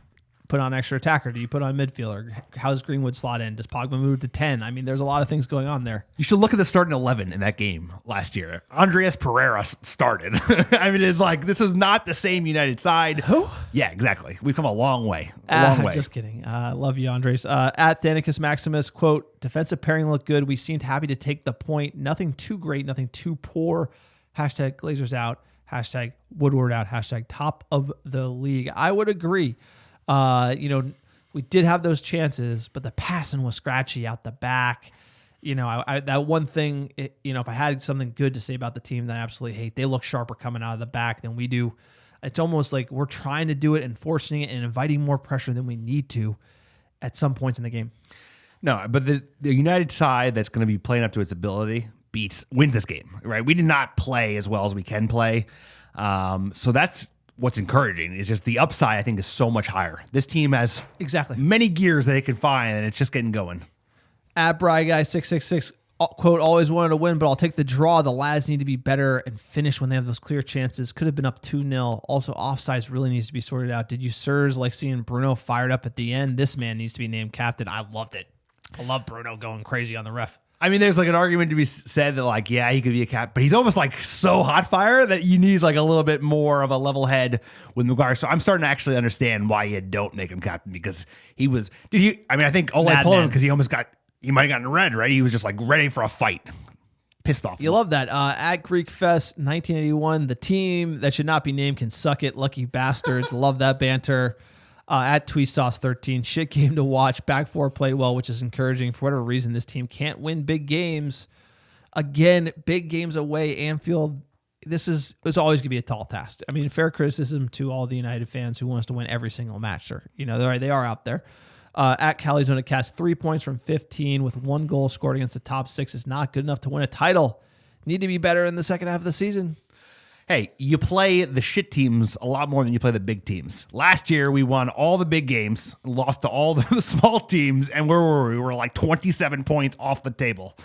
put on extra attacker? Do you put on midfielder? How's Greenwood slot in? Does Pogba move to 10? I mean, there's a lot of things going on there. You should look at the starting 11 in that game last year. Andreas Pereira started. I mean, it's this is not the same United side. Who? Yeah, exactly. We've come a long way. Long way. Just kidding. Love you, Andres. At Thanicus Maximus, quote, defensive pairing looked good. We seemed happy to take the point. Nothing too great, nothing too poor. Hashtag Glazers out. Hashtag Woodward out. Hashtag top of the league. I would agree. We did have those chances, but the passing was scratchy out the back. That one thing, if I had something good to say about the team that I absolutely hate, they look sharper coming out of the back than we do. It's almost like we're trying to do it and forcing it and inviting more pressure than we need to at some points in the game. No, but the United side that's going to be playing up to its ability wins this game, right? We did not play as well as we can play. So that's what's encouraging. Is just the upside, I think, is so much higher. This team has many gears that it can find, and it's just getting going. At BryGuy666, quote, always wanted to win, but I'll take the draw. The lads need to be better and finish when they have those clear chances. Could have been up 2-0. Also, offsides really needs to be sorted out. Did you sirs like seeing Bruno fired up at the end? This man needs to be named captain. I loved it. I love Bruno going crazy on the ref. I mean, there's an argument to be said that he could be a cap, but he's almost so hot fire that you need a little bit more of a level head with Maguire. So I'm starting to actually understand why you don't make him captain because he was. I think Ole pulled him because he almost got he might have gotten red, right? He was just like ready for a fight. Pissed off. You love that. At Greek Fest 1981, the team that should not be named can suck it. Lucky bastards. Love that banter. At Tweesauce 13, shit game to watch. Back four played well, which is encouraging. For whatever reason, this team can't win big games. Again, big games away. Anfield, it's always going to be a tall task. I mean, fair criticism to all the United fans who wants to win every single match. Sir. You know, they are out there. At Calizona Cast, 3 points from 15 with 1 goal scored against the top 6 is not good enough to win a title. Need to be better in the second half of the season. Hey, you play the shit teams a lot more than you play the big teams. Last year, we won all the big games, lost to all the small teams, and where were we? We were like 27 points off the table.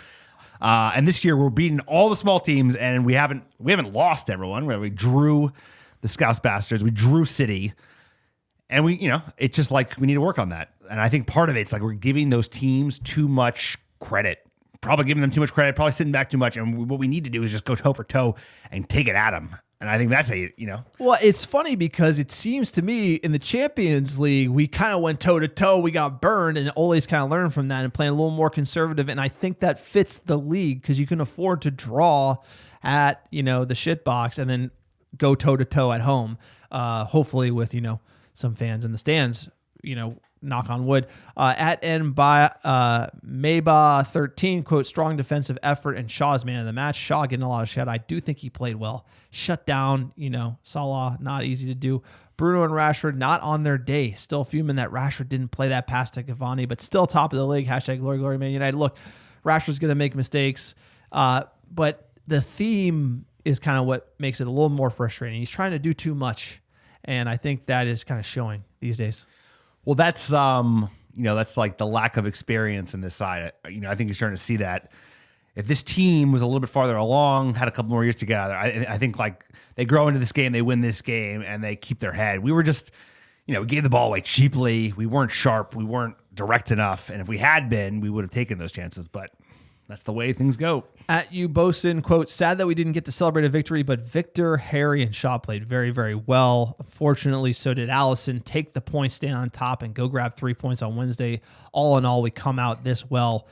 And this year, we're beating all the small teams, and we haven't lost everyone. We drew the Scouse Bastards, we drew City, and it's just like we need to work on that. And I think part of it's like we're giving those teams too much credit. Probably giving them too much credit, probably sitting back too much. And what we need to do is just go toe for toe and take it at them. And I think that's Well, it's funny because it seems to me in the Champions League, we kind of went toe to toe. We got burned, and Ole's kind of learned from that and playing a little more conservative. And I think that fits the league because you can afford to draw at, the shit box and then go toe to toe at home. Hopefully with, some fans in the stands, knock on wood. At end by Mayba 13, quote, strong defensive effort and Shaw's man of the match. Shaw getting a lot of shot. I do think he played well. Shut down, Salah, not easy to do. Bruno and Rashford not on their day. Still fuming that Rashford didn't play that pass to Cavani, but still top of the league. Hashtag glory, glory, Man United. Look, Rashford's going to make mistakes, but the theme is kind of what makes it a little more frustrating. He's trying to do too much, and I think that is kind of showing these days. Well, that's that's like the lack of experience in this side. I think you're starting to see that. If this team was a little bit farther along, had a couple more years together, I think like they grow into this game, they win this game, and they keep their head. We were just, we gave the ball away cheaply. We weren't sharp. We weren't direct enough. And if we had been, we would have taken those chances. But that's the way things go. At you, Bosun, quote, sad that we didn't get to celebrate a victory, but Victor, Harry, and Shaw played very, very well. Unfortunately, so did Allison. Take the points, stay on top, and go grab 3 points on Wednesday. All in all, we come out this well.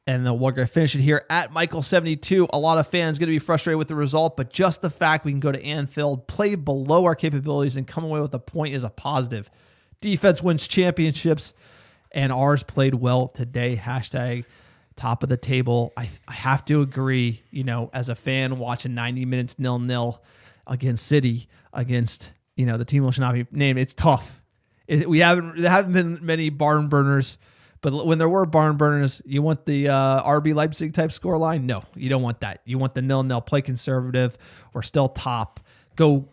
And then we're going to finish it here at Michael72. A lot of fans going to be frustrated with the result, but just the fact we can go to Anfield, play below our capabilities, and come away with a point is a positive. Defense wins championships, and ours played well today. Hashtag top of the table. I have to agree, as a fan watching 90 minutes 0-0 against City, against, the team that should not be named, it's tough. There haven't been many barn burners, but when there were barn burners, you want the RB Leipzig type scoreline? No, you don't want that. You want the 0-0, play conservative. We're still top. Go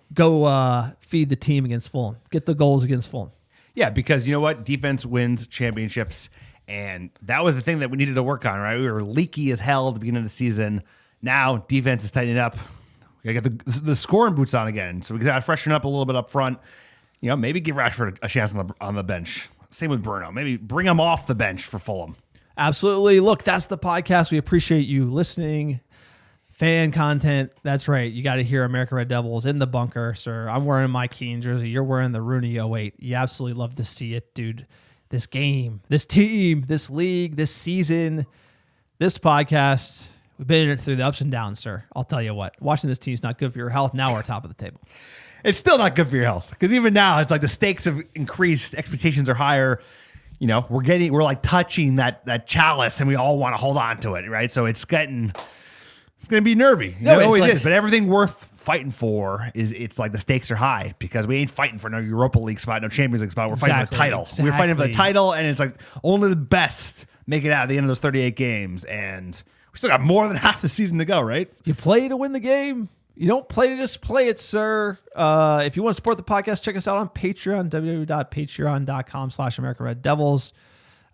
feed the team against Fulham. Get the goals against Fulham. Yeah, because you know what? Defense wins championships. And that was the thing that we needed to work on, right? We were leaky as hell at the beginning of the season. Now defense is tightening up. We got to get the scoring boots on again. So we got to freshen up a little bit up front. Maybe give Rashford a chance on the bench. Same with Bruno. Maybe bring him off the bench for Fulham. Absolutely. Look, that's the podcast. We appreciate you listening. Fan content. That's right. You got to hear American Red Devils in the bunker, sir. I'm wearing my Keane jersey. You're wearing the Rooney 08. You absolutely love to see it, dude. This game, this team, this league, this season, this podcast, we've been through the ups and downs, sir. I'll tell you what. Watching this team is not good for your health. Now we're top of the table. It's still not good for your health because even now it's like the stakes have increased. Expectations are higher. We're like touching that chalice and we all want to hold on to it, right? So it's going to be nervy. It always is. But everything worth fighting for it's like the stakes are high because we ain't fighting for no Europa League spot, no Champions League spot. We're fighting for the title. Exactly. We're fighting for the title, and it's like only the best make it out at the end of those 38 games, and we still got more than half the season to go, right? You play to win the game. You don't play to just play it, sir. If you want to support the podcast, check us out on Patreon, www.patreon.com/AmericanRedDevils.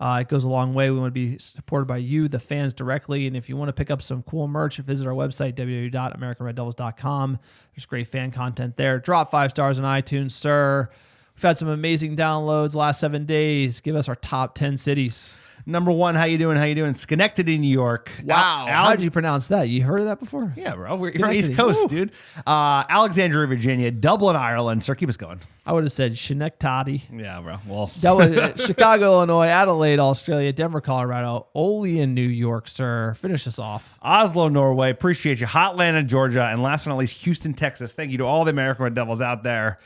It goes a long way. We want to be supported by you, the fans, directly. And if you want to pick up some cool merch, visit our website, www.americanreddevils.com. There's great fan content there. Drop 5 stars on iTunes, sir. We've had some amazing downloads last 7 days. Give us our top 10 cities. Number one, how you doing? How you doing? Schenectady, New York. Wow. How did you pronounce that? You heard of that before? Yeah, bro. We're from East Coast, dude. Alexandria, Virginia. Dublin, Ireland. Sir, keep us going. I would have said Schenectady. Yeah, bro. Well, that was Chicago, Illinois, Adelaide, Australia, Denver, Colorado, Olean, New York, sir. Finish us off. Oslo, Norway. Appreciate you. Hotlanta, Georgia. And last but not least, Houston, Texas. Thank you to all the American Red Devils out there.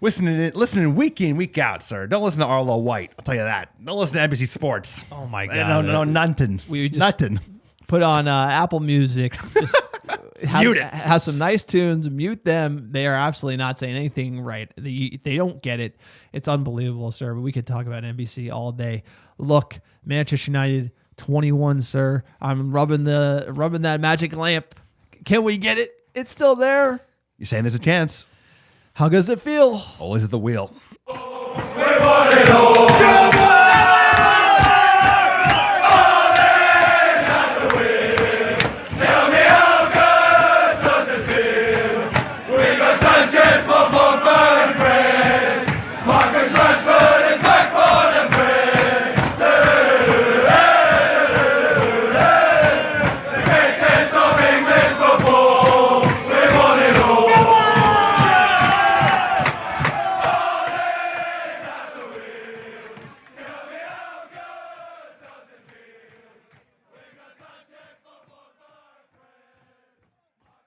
Listening week in, week out, sir. Don't listen to Arlo White. I'll tell you that. Don't listen to NBC Sports. Oh, my God. No, nothing. We just nothing. Put on Apple Music. Just mute it. Have some nice tunes. Mute them. They are absolutely not saying anything right. They don't get it. It's unbelievable, sir. But we could talk about NBC all day. Look, Manchester United 21, sir. I'm rubbing that magic lamp. Can we get it? It's still there. You're saying there's a chance. How does it feel? Always at the wheel. Come on!